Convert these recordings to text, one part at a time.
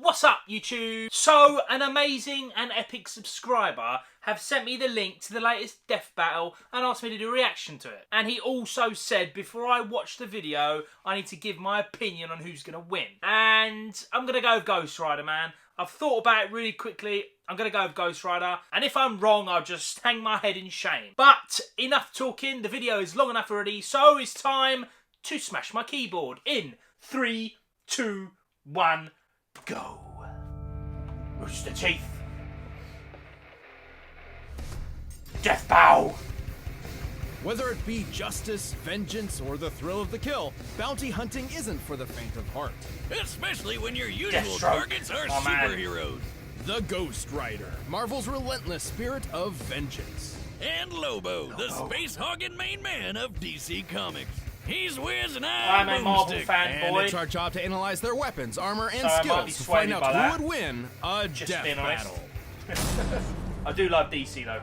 What's up, YouTube? So, an amazing and epic subscriber have sent me the link to the latest death battle and asked me to do a reaction to it. And he also said before I watch the video, I need to give my opinion on who's going to win. And I'm going to go with Ghost Rider, man. I've thought about it really quickly. I'm going to go with Ghost Rider. And if I'm wrong, I'll just hang my head in shame. But enough talking. The video is long enough already. So it's time to smash my keyboard in 3, 2, 1, go. Rooster Teeth. Death Bow. Whether it be justice, vengeance, or the thrill of the kill, bounty hunting isn't for the faint of heart. Especially when your usual targets are superheroes. The Ghost Rider, Marvel's relentless spirit of vengeance. And Lobo, the space-hogging main man of DC Comics. He's Wiz and I'm a Marvel fan, and boy. it's our job to analyze their weapons, armor, and So skills to find out who would win a death battle. I do love DC though.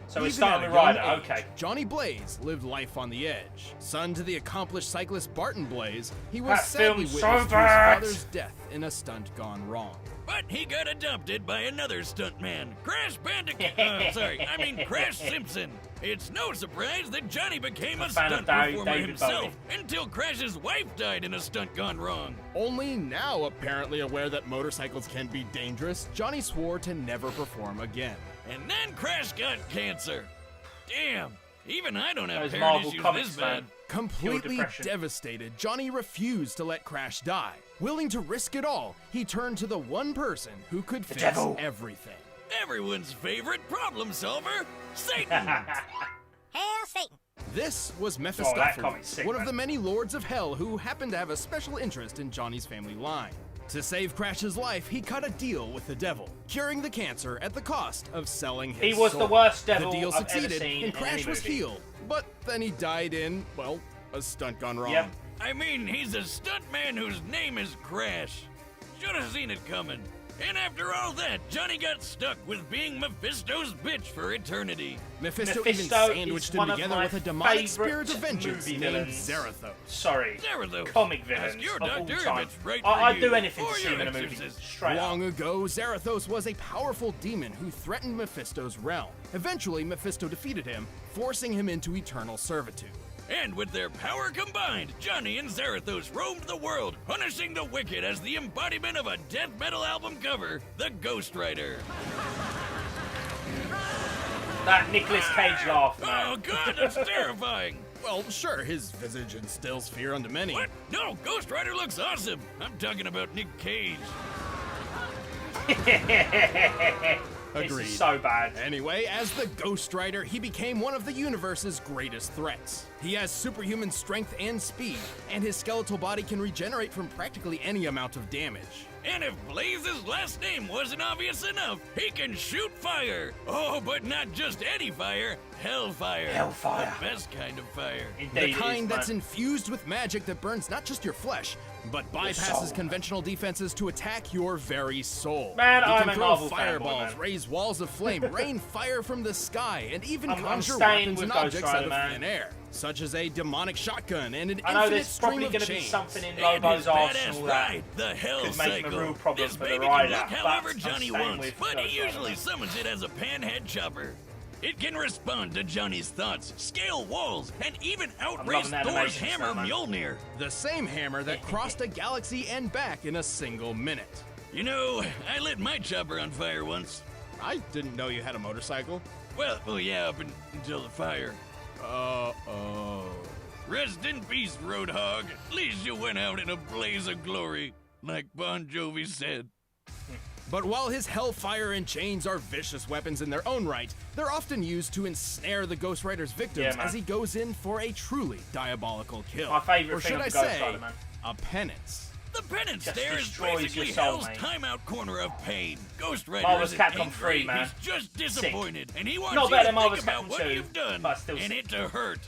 So we're Even starting at with a young Rider, age, okay. Johnny Blaze lived life on the edge. Son to the accomplished cyclist Barton Blaze, he was That sadly film's witness so to his bad. father's death in a stunt gone wrong. But he got adopted by another stuntman, Crash Crash Simpson. It's no surprise that Johnny became a stunt performer himself until Crash's wife died in a stunt gone wrong. Only now apparently aware that motorcycles can be dangerous, Johnny swore to never perform again. And then Crash got cancer. Damn, even I don't have Those parent Marvel issues comics, this bad. man. Completely devastated, Johnny refused to let Crash die. Willing to risk it all, he turned to the one person who could fix everything. Everyone's favorite problem solver, Satan. Hail Satan! This was that Mephistopheles, comic's sick, one man. of the many lords of hell who happened to have a special interest in Johnny's family line. To save Crash's life, he cut a deal with the devil, curing the cancer at the cost of selling his He was soul. the worst devil The deal I've ever succeeded, seen and in Crash any was movie. healed. But then he died in, well, a stunt gone wrong. Yep. I mean, he's a stuntman whose name is Crash. Should have seen it coming. And after all that, Johnny got stuck with being Mephisto's bitch for eternity. Mephisto even Mephisto sandwiched is him one of together my with a demonic favourite spirit of vengeance movie named villains. Zarathos. Sorry, Zarathos. comic villains Ask your of all doctor if time. it's right for I'd you do anything or to see him your in a movie. exorcist. Straight up. Long ago, Zarathos was a powerful demon who threatened Mephisto's realm. Eventually, Mephisto defeated him, forcing him into eternal servitude. And with their power combined, Johnny and Zarathos roamed the world, punishing the wicked as the embodiment of a death metal album cover, the Ghost Rider. That Nicolas Cage laugh, man. Oh god, that's terrifying! Well, sure, his visage instills fear unto many. What? No, Ghost Rider looks awesome! I'm talking about Nick Cage. This Agreed. is so bad. Anyway, as the Ghost Rider, he became one of the universe's greatest threats. He has superhuman strength and speed, and his skeletal body can regenerate from practically any amount of damage. And if Blaze's last name wasn't obvious enough, he can shoot fire! Oh, but not just any fire, hellfire. Hellfire. The best kind of fire. Indeed, The it kind is, that's man. infused with magic that burns not just your flesh, but bypasses soul. conventional defenses to attack your very soul. Man, he I'm can a throw Marvel fanboy, fireballs, man. raise walls of flame, rain fire from the sky, and even I'm conjure staying weapons with and Ghost objects Rider, out of man. thin air, such as a demonic shotgun and an I know infinite there's stream probably of going to be chains. something in And Lobo's his badass arsenal that ride, the Hell could make him a Cycle. real problem This for the baby Rider, can look but however I'm Johnny staying wants, with but Ghost he Rider, usually man. summons it as a panhead chopper. It can respond to Johnny's thoughts, scale walls, and even outrace that Thor's animation hammer style, man. Mjolnir. The same hammer that crossed a galaxy and back in a single minute. You know, I lit my chopper on fire once. I didn't know you had a motorcycle. Well, yeah, up until the fire. Oh. Rest in peace, Roadhog. At least you went out in a blaze of glory, like Bon Jovi said. But while his hellfire and chains are vicious weapons in their own right, they're often used to ensnare the Ghost Rider's victims man. as he goes in for a truly diabolical kill. My favourite or thing should of I the Ghost say, Rider, man. a penance. The penance Just stare is destroys basically your soul, Hell's mate. timeout corner of pain. Ghost Rider Marvel's isn't Capcom angry, 3, man. he's just disappointed, and he wants Not you better to than Marvel's think about Capcom what 2, you've done, but still and sick. it to hurt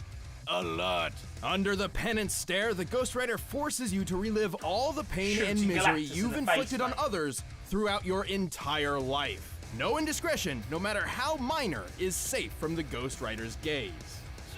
a lot. Under the penance stare, the Ghost Rider forces you to relive all the pain and Shooting misery Galactus in you've the inflicted face, on mate. others throughout your entire life. No indiscretion, no matter how minor, is safe from the Ghost Rider's gaze.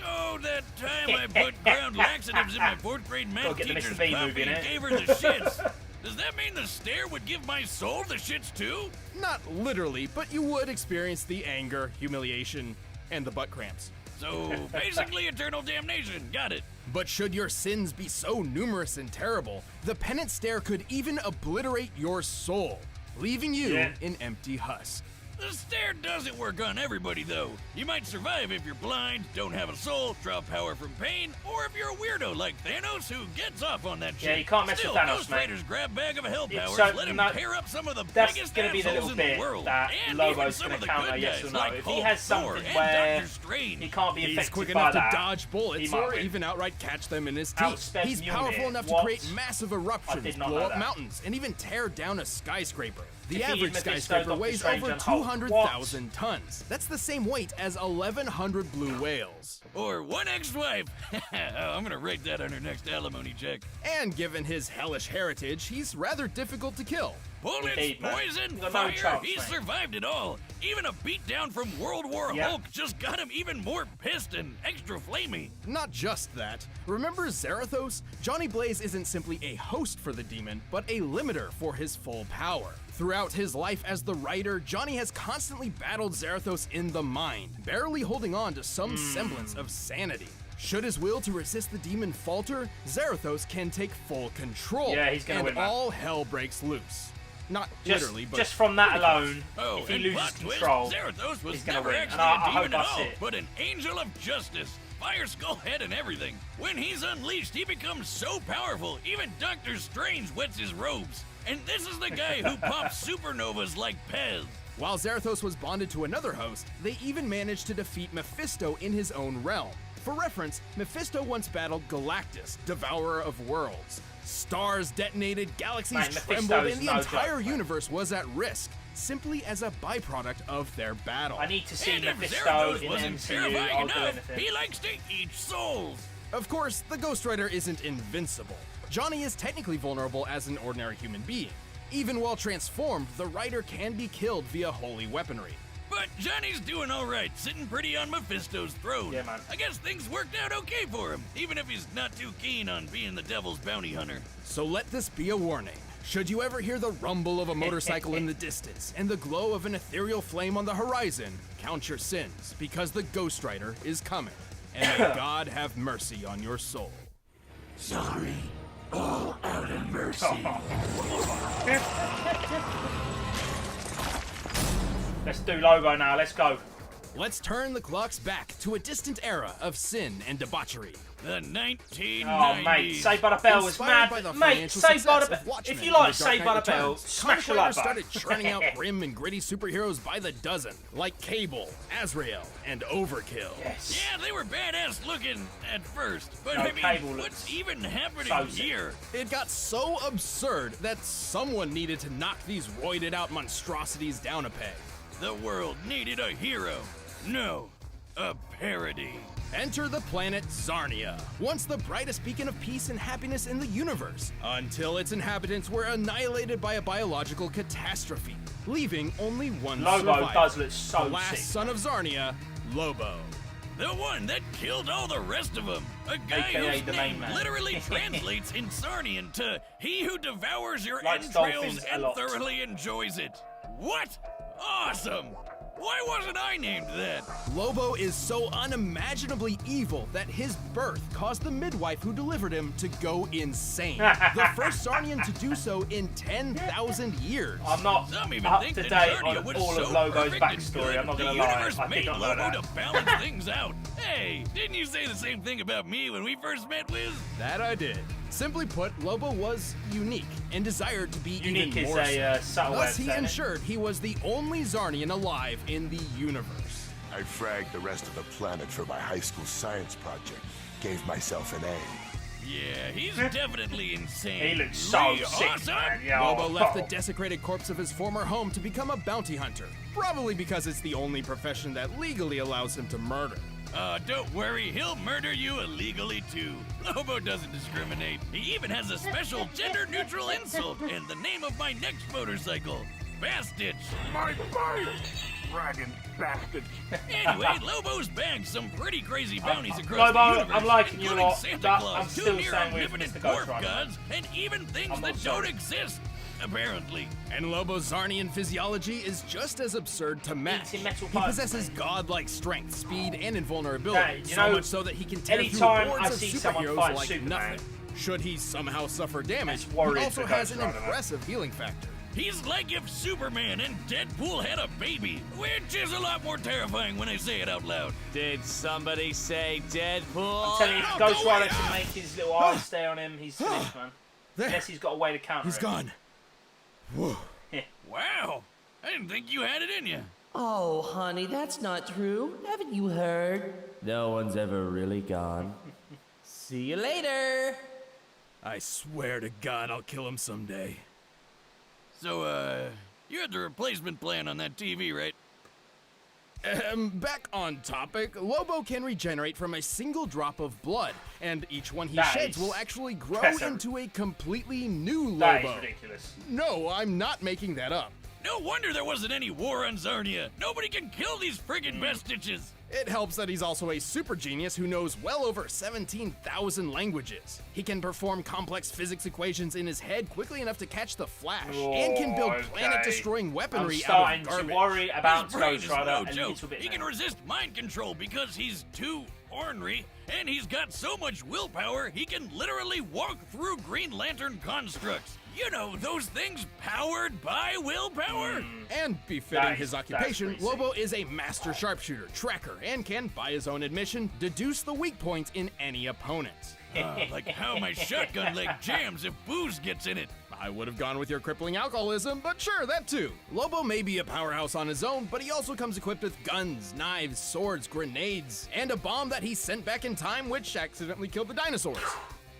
So that time I put ground laxatives in my 4th grade Gotta math get the teacher's Mr. B coffee movie in and it. gave her the shits. Does that mean the stare would give my soul the shits too? Not literally, but you would experience the anger, humiliation, and the butt cramps. So, basically eternal damnation. Got it. But should your sins be so numerous and terrible, the penance stare could even obliterate your soul, leaving you an empty husk. The stare doesn't work on everybody, though. You might survive if you're blind, don't have a soul, draw power from pain, or if you're a weirdo like Thanos who gets off on that shit. Yeah, you can't mess with Thanos, Ghost mate. Rider's grab bag of hell powers, So, let him no, tear up some of the that's biggest going to be the assholes little in the bit world. that And Lobo's even some going of to the counter good yes guys or no. like If he Hulk, has Thor, something and where Dr. Strange. he can't be He's affected quick by enough that, to dodge bullets might or win. even outright catch them in his teeth. Outsped He's unit. powerful enough to What? create massive I eruptions, did not blow know up that. mountains, and even tear down a skyscraper. The Defeated average Mephisto, skyscraper Doctor weighs Strange, over and Hulk. 200,000 tons. That's the same weight as 1,100 blue whales. Or one ex-wife. I'm gonna write that on her next alimony check. And given his hellish heritage, he's rather difficult to kill. Bullets, Indeed, man. poison, He's got no fire, chance, he mate. survived it all. Even a beatdown from World War Yep. Hulk just got him even more pissed and extra flamey. Not just that. Remember Zarathos? Johnny Blaze isn't simply a host for the demon, but a limiter for his full power. Throughout his life as the Rider, Johnny has constantly battled Zarathos in the mind, barely holding on to some semblance of sanity. Should his will to resist the demon falter, Zarathos can take full control, Yeah, he's gonna and win, man. all hell breaks loose. Not Just, literally, but just from that alone, Oh, if he and loses plot twist, control, Zarathos was he's gonna never win. actually And I a demon hope at that's all, it. but an angel of justice. Fire skull head and everything. When he's unleashed, he becomes so powerful, even Doctor Strange wets his robes. And this is the guy who pops supernovas like Pez. while Zarathos was bonded to another host, they even managed to defeat Mephisto in his own realm. For reference, Mephisto once battled Galactus, devourer of worlds. Stars detonated, galaxies Man, Mephisto trembled, is and the no entire joke, man. universe was at risk, simply as a byproduct of their battle. I need to see And if Mephisto Zarathos in the wasn't MCU. terrifying I'll do enough, anything. he likes to eat souls. Of course, the Ghost Rider isn't invincible. Johnny is technically vulnerable as an ordinary human being. Even while transformed, the Rider can be killed via holy weaponry. But Johnny's doing all right, sitting pretty on Mephisto's throne. Yeah, man. I guess things worked out okay for him, even if he's not too keen on being the devil's bounty hunter. So let this be a warning. Should you ever hear the rumble of a motorcycle in the distance and the glow of an ethereal flame on the horizon, count your sins, because the Ghost Rider is coming. And may God have mercy on your soul. Sorry, all out of mercy. Let's do Lobo now. Let's go. Let's turn the clocks back to a distant era of sin and debauchery. The 1990s. Oh, mate, Saved by the Bell was Inspired by mad. the Mate, financial Saved by the success Bell. of Watchmen If you and like The Dark Saved by Knight the Bell, Returns, smash the comic like writers button. started churning out grim and gritty superheroes by the dozen, like Cable, Azrael, and Overkill. Yes. Yeah, they were badass looking at first, but No, I mean, Cable what's looks even happening so sick. here? It got so absurd that someone needed to knock these roided out monstrosities down a peg. The world needed a hero. No, a parody. Enter the planet Zarnia, once the brightest beacon of peace and happiness in the universe, until its inhabitants were annihilated by a biological catastrophe, leaving only one Lobo survivor. does look so the last sick. son of Zarnia, Lobo. The one that killed all the rest of them. A guy AKA whose the main name man. literally translates in Sarnian to he who devours your Likes entrails dolphins a and lot. thoroughly enjoys it. What? Awesome! Why wasn't I named that? Lobo is so unimaginably evil that his birth caused the midwife who delivered him to go insane. The first Zarnian to do so in 10,000 years. I'm not Some even up think to that date Zarnia on was all so of Lobo's perfect and backstory. good, I'm not the gonna lie. universe I made did not know Lobo that. to balance things out. Hey, didn't you say the same thing about me when we first met, Wiz? That I did. Simply put, Lobo was unique and desired to be Unique even is more a so. subtle way of Thus, he saying it. ensured he was the only Zarnian alive in the universe. I fragged the rest of the planet for my high school science project. Gave myself an A. Yeah, he's definitely insane. He looks so Really sick, awesome. man. Yo. Lobo left the desecrated corpse of his former home to become a bounty hunter, probably because it's the only profession that legally allows him to murder. Don't worry, he'll murder you illegally too. Lobo doesn't discriminate. He even has a special gender-neutral insult in the name of my next motorcycle, Bastitch. My bike! bragging bastard. Anyway, Lobo's bagged some pretty crazy bounties across Lobo, the universe, I'm liking you a including lot, Santa but Claus, I'm two still near staying away from omnipotent Mr. Ghost dwarf Rider. gods, and even things I'm not that sorry. don't exist, apparently. And Lobo's Zarnian physiology is just as absurd to match. Eating metal He pipes, possesses mate. godlike strength, speed, and invulnerability, That, you so know, much so that he can tear through anytime hordes I of see someone superheroes fight like Superman, nothing. Should he somehow suffer damage, it's he worried also for has Ghost an Rider, though. impressive healing factor. He's like if Superman and Deadpool had a baby, which is a lot more terrifying when I say it out loud. Did somebody say Deadpool? I'm telling you, if No, Ghost go Rider away. can make his little eyes stay on him, he's finished, man. There, Unless he's got a way to counter he's it. gone. Whoa. Wow, I didn't think you had it in you. Oh, honey, that's not true. Haven't you heard? No one's ever really gone. See you later. I swear to God I'll kill him someday. So, you had the replacement plan on that TV, right? Back on topic, Lobo can regenerate from a single drop of blood, and each one he That sheds is will actually grow impressive. into a completely new That Lobo. is ridiculous. No, I'm not making that up. No wonder there wasn't any war on Zarnia. Nobody can kill these friggin' bestitches. It helps that he's also a super genius who knows well over 17,000 languages. He can perform complex physics equations in his head quickly enough to catch the Flash, and can build planet-destroying I'm weaponry out starting of to garbage. worry about His brain Ghost is Rider no a joke. little bit He can now. resist mind control because he's too ornery, and he's got so much willpower he can literally walk through Green Lantern constructs. You know, those things powered by willpower. And befitting That his is- occupation, that's Lobo is a master sharpshooter, tracker, and can, by his own admission, deduce the weak points in any opponent. Like how my shotgun leg jams if booze gets in it. I would have gone with your crippling alcoholism, but sure, that too. Lobo may be a powerhouse on his own, but he also comes equipped with guns, knives, swords, grenades, and a bomb that he sent back in time which accidentally killed the dinosaurs.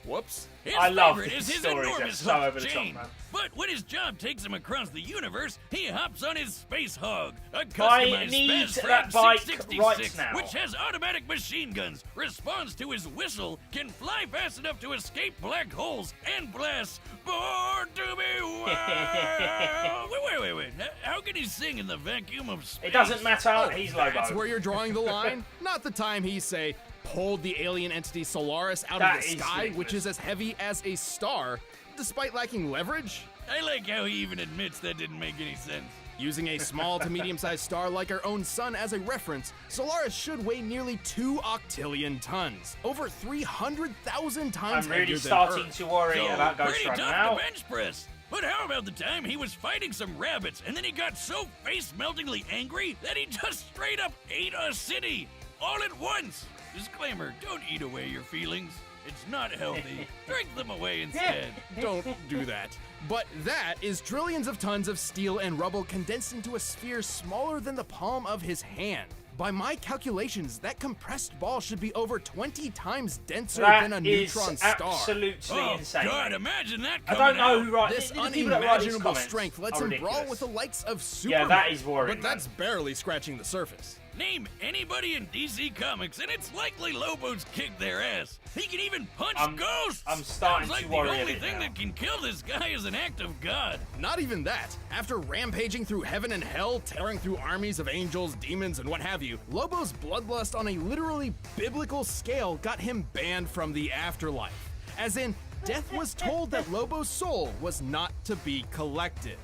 Whoops. His I love favorite these is his stories. They're enormous so hook over the top, chain. man. But when his job takes him across the universe, he hops on his Space Hog, a I customized need Spaz that Fred bike 666, right now. which has automatic machine guns, responds to his whistle, can fly fast enough to escape black holes, and blasts "Born to Be Wild." Wait. How can he sing in the vacuum of space? It doesn't matter, he's That's Lobo. where you're drawing the line. Not the time he, say, pulled the alien entity Solaris out That of the is sky, ridiculous. which is as heavy as a star, despite lacking leverage. I like how he even admits that didn't make any sense. Using a small to medium-sized star like our own sun as a reference, Solaris should weigh nearly 2 octillion tons, over 300,000 times I'm really heavier than starting Earth. to worry So, about Ghost pretty Rider tough now. to bench press. But how about the time he was fighting some rabbits and then he got so face-meltingly angry that he just straight up ate a city all at once? Disclaimer, don't eat away your feelings. It's not healthy. Drink them away instead. Don't do that. But that is trillions of tons of steel and rubble condensed into a sphere smaller than the palm of his hand. By my calculations, that compressed ball should be over 20 times denser than a That is neutron star. absolutely Oh, insane. God, mate. imagine that I coming don't know out. who wrote This the people that write these unimaginable comments strength lets are him brawl ridiculous. with the likes of Superman. that is worrying, But that's barely scratching the surface. Name anybody in DC Comics, and it's likely Lobo's kicked their ass. He can even punch I'm- ghosts. I'm starting Sounds like to worry a the only bit thing now. that can kill this guy is an act of God. Not even that. After rampaging through heaven and hell, tearing through armies of angels, demons, and what have you, Lobo's bloodlust on a literally biblical scale got him banned from the afterlife. As in, death was told that Lobo's soul was not to be collected.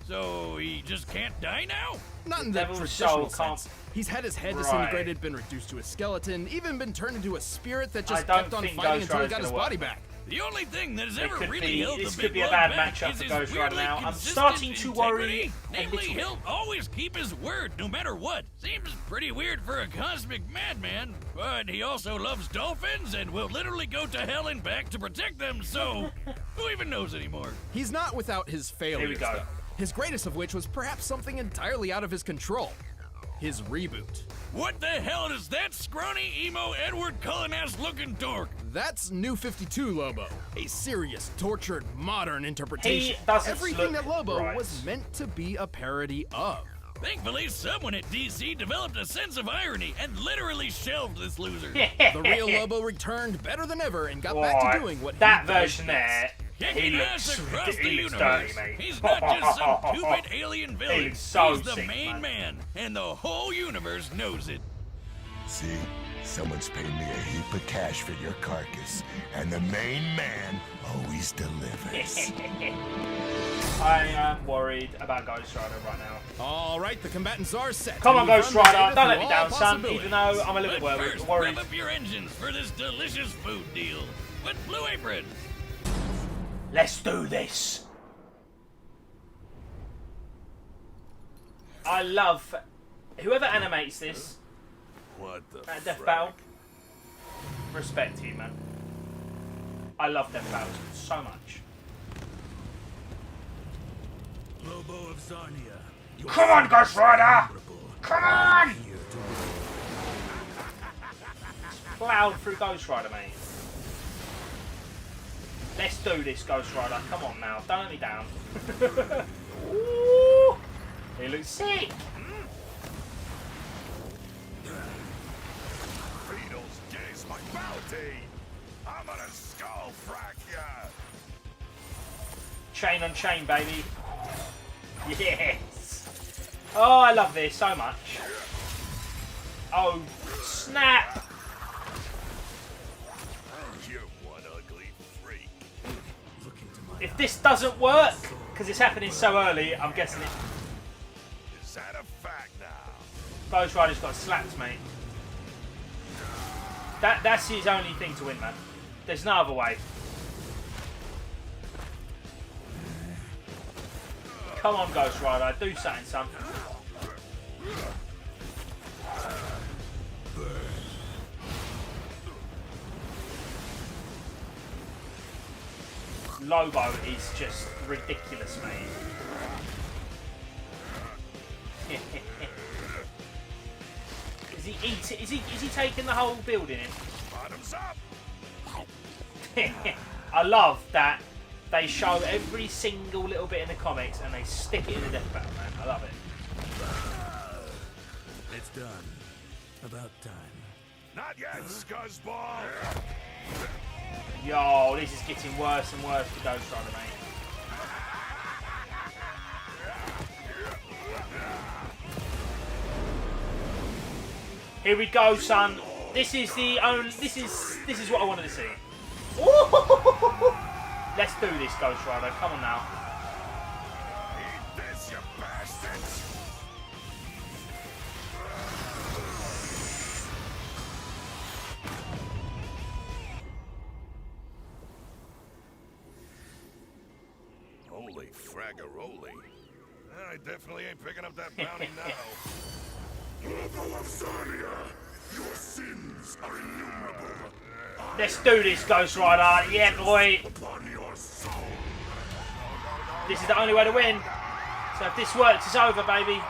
So he just can't die now? Not in the Devil's traditional soul can't- sense. He's had his head Right. disintegrated, been reduced to a skeleton, even been turned into a spirit that just I don't kept on think fighting Ghost until he Rider's got his gonna body work. back. The only thing that has It ever could really be- held this the could big be a love bad back matchup is for his Ghost Rider weirdly now. I'm consistent starting to worry integrity. a Namely, little he'll always keep his word no matter what. Seems pretty weird for a cosmic madman, but he also loves dolphins and will literally go to hell and back to protect them, so who even knows anymore? He's not without his failures, go. though. His greatest of which was perhaps something entirely out of his control. His reboot. What the hell is that scrawny, emo, Edward Cullen-ass looking dork? That's New 52 Lobo. A serious, tortured, modern interpretation. He doesn't Everything look that Lobo right. was meant to be a parody of. Thankfully, someone at DC developed a sense of irony and literally shelved this loser. The real Lobo returned better than ever and got back to Boy, doing what that he does version best. there kicking ass across the he looks universe. dirty, mate. He's not just some stupid alien villain. looks so He's the sick, main man, and the whole universe knows it. See? Someone's paid me a heap of cash for your carcass, and the main man always delivers. I am worried about Ghost Rider right now. All right, the combatants are set. Come on, We've Ghost run the Rider, data don't let through me down, all son, possibilities. even though I'm a little But bit first, worried. rev up your engines for this delicious food deal with Blue Apron. Let's do this. I love whoever animates this What the Death Battle. Respect to you, man. I love Death Battles so much. Lobo of Zarnia. Come on, Ghost Rider! Come on! Plowed through Ghost Rider, mate. Let's do this, Ghost Rider. Come on now, don't let me down. Ooh, he looks sick. Beetles, gaze my bounty! I'm gonna skull frack ya! Chain on chain, baby. Yes. Oh, I love this so much. Oh, snap. You're one ugly freak. If this doesn't work, because it's happening so early, I'm guessing it. Is that a fact now? Ghost Rider's got slapped, mate. That's his only thing to win, man. There's no other way. Come on, Ghost Rider, do something, son. Lobo is just ridiculous, mate. Is he taking the whole building in? Bottoms up! I love that they show every single little bit in the comics and they stick it in the Death Battle, man. I love it. It's done. About time. Not yet, scuzzball! Yo, this is getting worse and worse for Ghost Rider, mate. Here we go, son. This is the only. This is what I wanted to see. Ooh! Let's do this, Ghost Rider. Come on now. Eat this, you bastards! Holy fraggaroli. I definitely ain't picking up that bounty now. Lobo of Zarnia, your sins are innumerable. Let's do this, Ghost Rider. Yeah, boy. Upon your soul. This is the only way to win. So if this works, it's over, baby.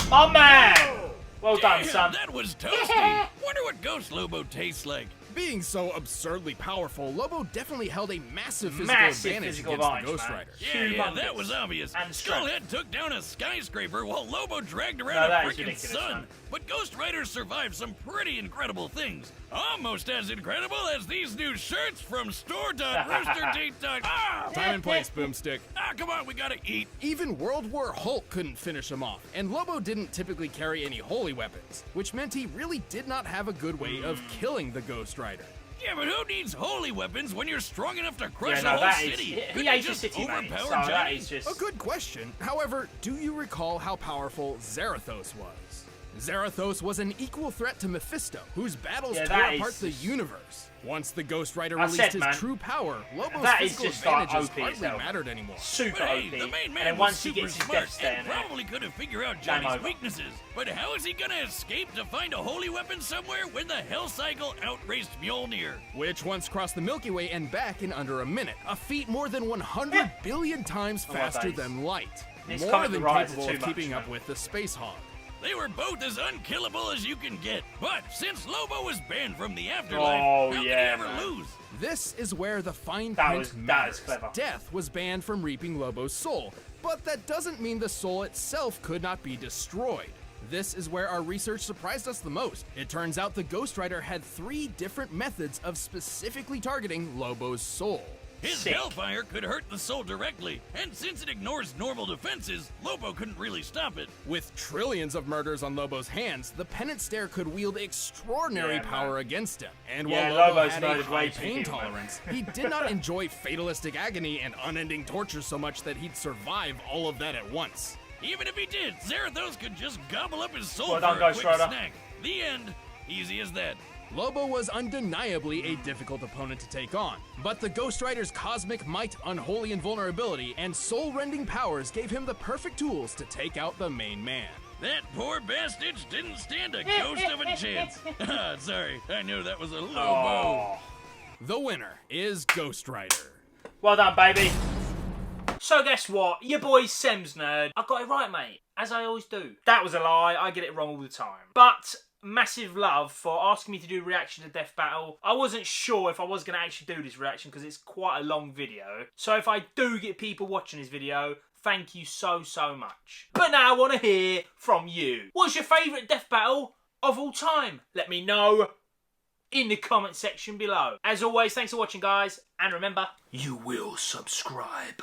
My man! Well done, son. That was toasty. Wonder what Ghost Lobo tastes like. Being so absurdly powerful, Lobo definitely held a massive physical advantage against the Ghost Rider. Yeah, that was obvious. And strength. Skullhead took down a skyscraper while Lobo dragged No, around that a is freaking ridiculous, sun. man. But Ghost Rider survived some pretty incredible things. Almost as incredible as these new shirts from store.roosterdate.com. Time and place, Boomstick. Come on, we gotta eat. Even World War Hulk couldn't finish him off, and Lobo didn't typically carry any holy weapons, which meant he really did not have a good way of killing the Ghost Rider. Yeah, but who needs holy weapons when you're strong enough to crush Yeah, no, a whole that is. city? He Couldn't hates you the just city, mate. So overpower that Johnny? is just. A good question. However, do you recall how powerful Zarathos was? Zarathos was an equal threat to Mephisto, whose battles Yeah, tore that apart is- the universe. Once the Ghost Rider I released said, his man, true power, Lobo's that is physical just like advantages OP hardly itself. mattered anymore. Super But hey, OP. the main And man then was once he super gets his smart death stare and in it. probably could have figured out Johnny's over. weaknesses. But how is he gonna escape to find a holy weapon somewhere when the Hell Cycle outraced Mjolnir? Which once crossed the Milky Way and back in under a minute, a feat more than 100 billion times Oh my faster days. than light. These More comic than writers are capable too of much, keeping up man. with the Space Hog. They were both as unkillable as you can get. But since Lobo was banned from the afterlife, Oh, how yeah, could he ever man. lose? This is where the fine That print was- that matters. is clever. Death was banned from reaping Lobo's soul, but that doesn't mean the soul itself could not be destroyed. This is where our research surprised us the most. It turns out the Ghost Rider had 3 different methods of specifically targeting Lobo's soul. His Sick. hellfire could hurt the soul directly, and since it ignores normal defenses, Lobo couldn't really stop it. With trillions of murders on Lobo's hands, the Penance Stare could wield extraordinary power against him. And while Lobo Lobo's had a murdered high way too pain few, man. tolerance, he did not enjoy fatalistic agony and unending torture so much that he'd survive all of that at once. Even if he did, Zarathos could just gobble up his soul Well for done, a Ghost quick Rider. snack. The end. Easy as that. Lobo was undeniably a difficult opponent to take on, but the Ghost Rider's cosmic might, unholy invulnerability, and soul-rending powers gave him the perfect tools to take out the main man. That poor bastard didn't stand a ghost of a chance. Sorry, I knew that was a Lobo. Oh. The winner is Ghost Rider. Well done, baby. So guess what? Your boy Semz Nerd. I got it right, mate. As I always do. That was a lie. I get it wrong all the time. But massive love for asking me to do reaction to Death Battle. I wasn't sure if I was going to actually do this reaction because it's quite a long video. So if I do get people watching this video, thank you so, so much. But now I want to hear from you. What's your favourite Death Battle of all time? Let me know in the comment section below. As always, thanks for watching, guys. And remember, you will subscribe.